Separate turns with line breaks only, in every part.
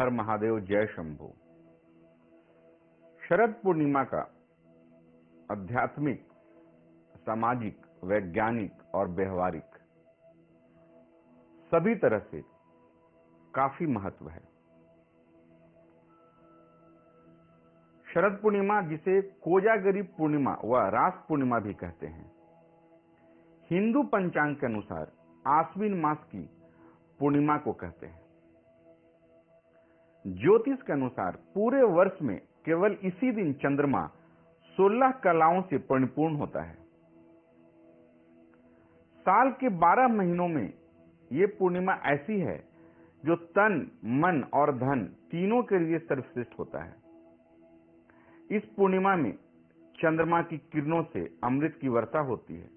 हर महादेव, जय शंभू। शरद पूर्णिमा का आध्यात्मिक, सामाजिक, वैज्ञानिक और व्यवहारिक सभी तरह से काफी महत्व है। शरद पूर्णिमा, जिसे कोजागरी पूर्णिमा व रास पूर्णिमा भी कहते हैं, हिंदू पंचांग के अनुसार आश्विन मास की पूर्णिमा को कहते हैं। ज्योतिष के अनुसार पूरे वर्ष में केवल इसी दिन चंद्रमा 16 कलाओं से परिपूर्ण होता है। साल के 12 महीनों में यह पूर्णिमा ऐसी है जो तन, मन और धन तीनों के लिए सर्वश्रेष्ठ होता है। इस पूर्णिमा में चंद्रमा की किरणों से अमृत की वर्षा होती है।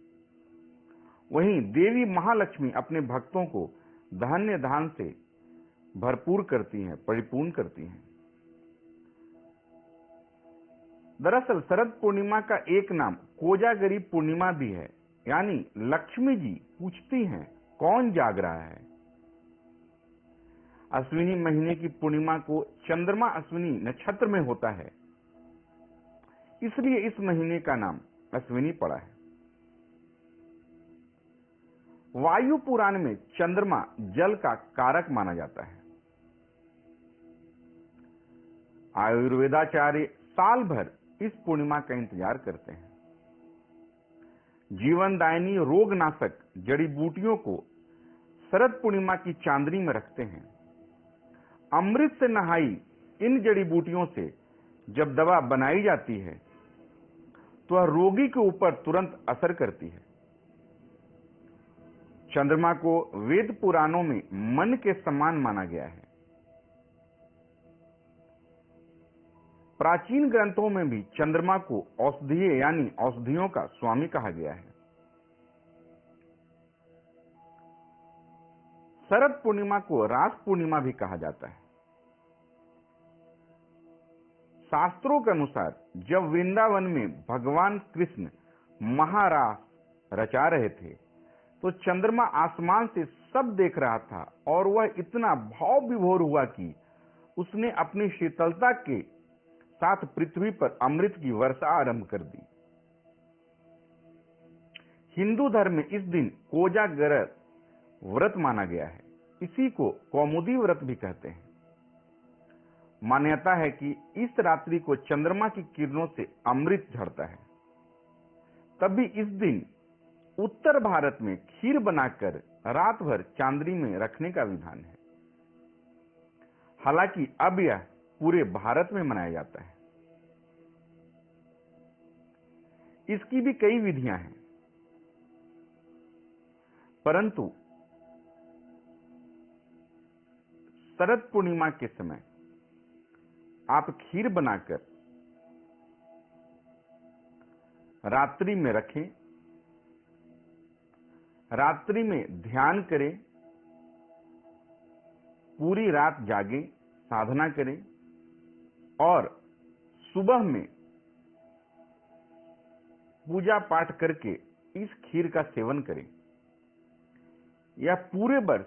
वहीं देवी महालक्ष्मी अपने भक्तों को धन्य धान से भरपूर करती हैं, परिपूर्ण करती हैं। दरअसल शरद पूर्णिमा का एक नाम कोजागरी पूर्णिमा भी है, यानी लक्ष्मी जी पूछती हैं कौन जाग रहा है। अश्विनी महीने की पूर्णिमा को चंद्रमा अश्विनी नक्षत्र में होता है, इसलिए इस महीने का नाम अश्विनी पड़ा है। वायु पुराण में चंद्रमा जल का कारक माना जाता है। आयुर्वेदाचार्य साल भर इस पूर्णिमा का इंतजार करते हैं। जीवनदायिनी रोगनाशक जड़ी बूटियों को शरद पूर्णिमा की चांदनी में रखते हैं। अमृत से नहाई इन जड़ी बूटियों से जब दवा बनाई जाती है तो वह रोगी के ऊपर तुरंत असर करती है। चंद्रमा को वेद पुराणों में मन के समान माना गया है। प्राचीन ग्रंथों में भी चंद्रमा को औषधीय यानी औषधियों का स्वामी कहा गया है। शरद पूर्णिमा को रास पूर्णिमा भी कहा जाता है। शास्त्रों के अनुसार जब वृंदावन में भगवान कृष्ण महारास रचा रहे थे तो चंद्रमा आसमान से सब देख रहा था और वह इतना भाव विभोर हुआ कि उसने अपनी शीतलता के साथ पृथ्वी पर अमृत की वर्षा आरंभ कर दी। हिंदू धर्म में इस दिन कोजागर व्रत माना गया है। इसी को कौमुदी व्रत भी कहते हैं। मान्यता है कि इस रात्रि को चंद्रमा की किरणों से अमृत झड़ता है। तभी इस दिन उत्तर भारत में खीर बनाकर रात भर चांदनी में रखने का विधान है। हालांकि अब यह पूरे भारत में मनाया जाता है। इसकी भी कई विधियां हैं, परंतु शरद पूर्णिमा के समय आप खीर बनाकर रात्रि में रखें, रात्रि में ध्यान करें, पूरी रात जागें, साधना करें और सुबह में पूजा पाठ करके इस खीर का सेवन करें। यह पूरे वर्ष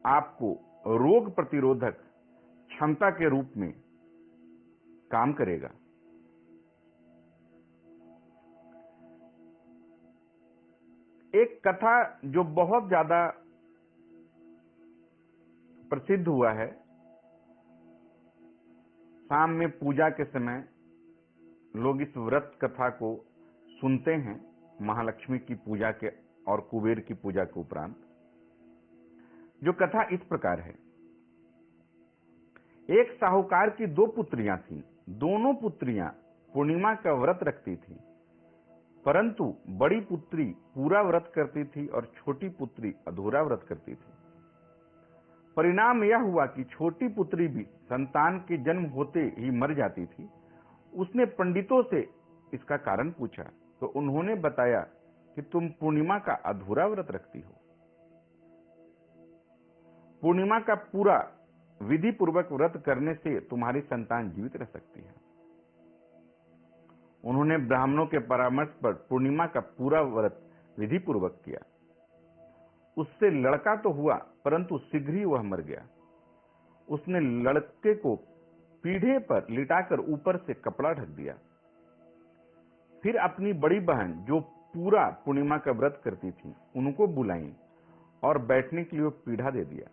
आपको रोग प्रतिरोधक क्षमता के रूप में काम करेगा। एक कथा जो बहुत ज्यादा प्रसिद्ध हुआ है, शाम में पूजा के समय लोग इस व्रत कथा को सुनते हैं, महालक्ष्मी की पूजा के और कुबेर की पूजा के उपरांत। जो कथा इस प्रकार है। एक साहूकार की 2 पुत्रियां थीं। दोनों पुत्रियां पूर्णिमा का व्रत रखती थीं, परंतु बड़ी पुत्री पूरा व्रत करती थी और छोटी पुत्री अधूरा व्रत करती थी। परिणाम यह हुआ कि छोटी पुत्री भी संतान के जन्म होते ही मर जाती थी। उसने पंडितों से इसका कारण पूछा तो उन्होंने बताया कि तुम पूर्णिमा का अधूरा व्रत रखती हो। पूर्णिमा का पूरा विधि पूर्वक व्रत करने से तुम्हारी संतान जीवित रह सकती है। उन्होंने ब्राह्मणों के परामर्श पर पूर्णिमा का पूरा व्रत विधि पूर्वक किया। उससे लड़का तो हुआ, परंतु शीघ्र ही वह मर गया। उसने लड़के को पीढ़े पर लिटाकर ऊपर से कपड़ा ढक दिया। फिर अपनी बड़ी बहन, जो पूरा पूर्णिमा का व्रत करती थी, उनको बुलाई और बैठने के लिए वो पीढ़ा दे दिया।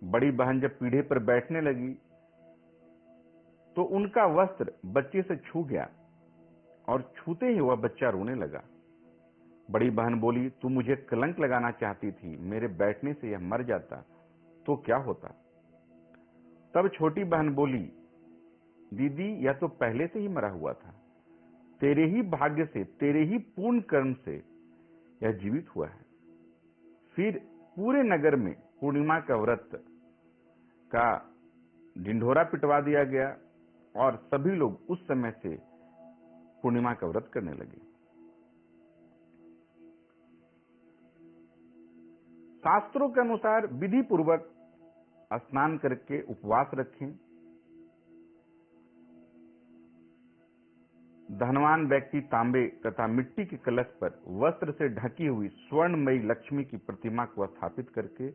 बड़ी बहन जब पीढ़े पर बैठने लगी तो उनका वस्त्र बच्चे से छू गया और छूते ही वह बच्चा रोने लगा। बड़ी बहन बोली, तू मुझे कलंक लगाना चाहती थी, मेरे बैठने से यह मर जाता तो क्या होता। तब छोटी बहन बोली, दीदी यह तो पहले से ही मरा हुआ था, तेरे ही भाग्य से, तेरे ही पूर्ण कर्म से यह जीवित हुआ है। फिर पूरे नगर में पूर्णिमा का व्रत का ढिंढोरा पिटवा दिया गया और सभी लोग उस समय से पूर्णिमा का व्रत करने लगे। शास्त्रों के अनुसार विधि पूर्वक स्नान करके उपवास रखें। धनवान व्यक्ति तांबे तथा मिट्टी के कलश पर वस्त्र से ढकी हुई स्वर्णमयी लक्ष्मी की प्रतिमा को स्थापित करके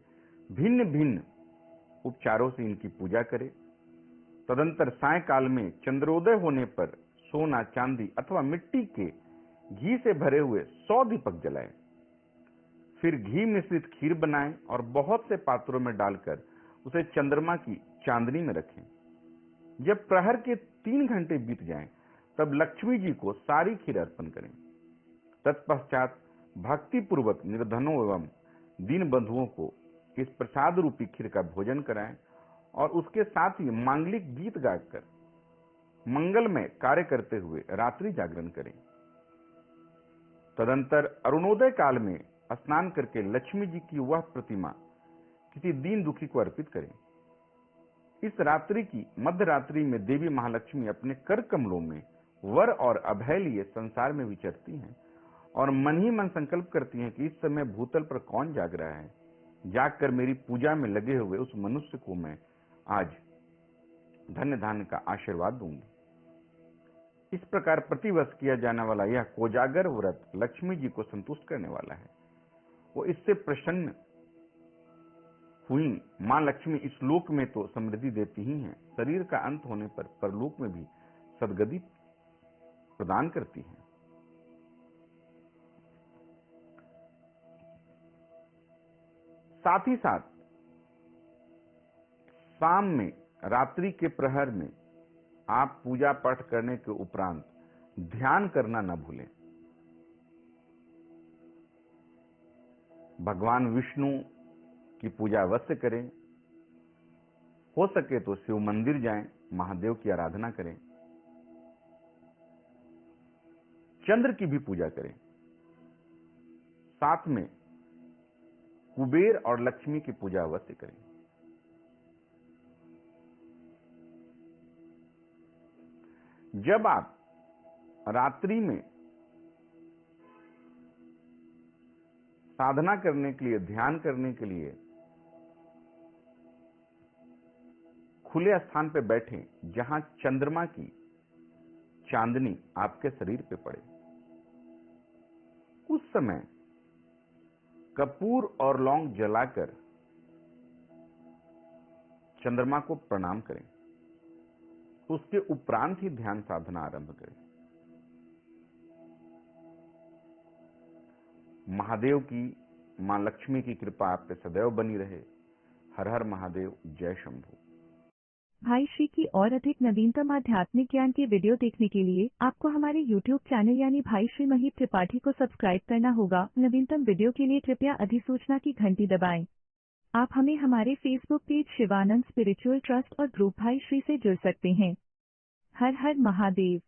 भिन्न भिन्न उपचारों से इनकी पूजा करे। तदंतर सायंकाल में चंद्रोदय होने पर सोना, चांदी अथवा मिट्टी के घी से भरे हुए 100 दीपक जलाएं। फिर घी मिश्रित खीर बनाएं और बहुत से पात्रों में डालकर उसे चंद्रमा की चांदनी में रखें। जब प्रहर के 3 घंटे बीत जाएं, तब लक्ष्मी जी को सारी खीर अर्पण करें। तत्पश्चात भक्ति पूर्वक निर्धनों एवं दीन बंधुओं को इस प्रसाद रूपी खीर का भोजन कराएं और उसके साथ ही मांगलिक गीत गाकर मंगलमय कार्य करते हुए रात्रि जागरण करें। तदंतर अरुणोदय काल में स्नान करके लक्ष्मी जी की वह प्रतिमा किसी दीन दुखी को अर्पित करें। इस रात्रि की मध्य रात्रि में देवी महालक्ष्मी अपने कर कमलों में वर और अभय लिए संसार में विचरती हैं और मन ही मन संकल्प करती हैं कि इस समय भूतल पर कौन जाग रहा है, जागकर मेरी पूजा में लगे हुए उस मनुष्य को मैं आज धन्य धान्य का आशीर्वाद दूंगी। इस प्रकार प्रतिवर्ष किया जाने वाला यह कोजागर व्रत लक्ष्मी जी को संतुष्ट करने वाला है। वो इससे प्रसन्न हुई मां लक्ष्मी इस लोक में तो समृद्धि देती ही हैं, शरीर का अंत होने पर परलोक में भी सद्गति प्रदान करती हैं। साथ ही साथ शाम में, रात्रि के प्रहर में आप पूजा पाठ करने के उपरांत ध्यान करना न भूलें। भगवान विष्णु की पूजा अवश्य करें। हो सके तो शिव मंदिर जाएं, महादेव की आराधना करें, चंद्र की भी पूजा करें। साथ में कुबेर और लक्ष्मी की पूजा अवश्य करें। जब आप रात्रि में साधना करने के लिए, ध्यान करने के लिए खुले स्थान पर बैठें जहां चंद्रमा की चांदनी आपके शरीर पे पड़े, उस समय कपूर और लौंग जलाकर चंद्रमा को प्रणाम करें। उसके उपरांत ही ध्यान साधना आरंभ करें। महादेव की, मां लक्ष्मी की कृपा आप पे सदैव बनी रहे। हर हर महादेव, जय शंभू।
भाई श्री की और अधिक नवीनतम आध्यात्मिक ज्ञान के वीडियो देखने के लिए आपको हमारे YouTube चैनल यानी भाई श्री महीप त्रिपाठी को सब्सक्राइब करना होगा। नवीनतम वीडियो के लिए कृपया अधिसूचना की घंटी दबाएं। आप हमें हमारे Facebook page Shivanand spiritual trust और ग्रुप भाई श्री से जुड़ सकते हैं। हर हर महादेव।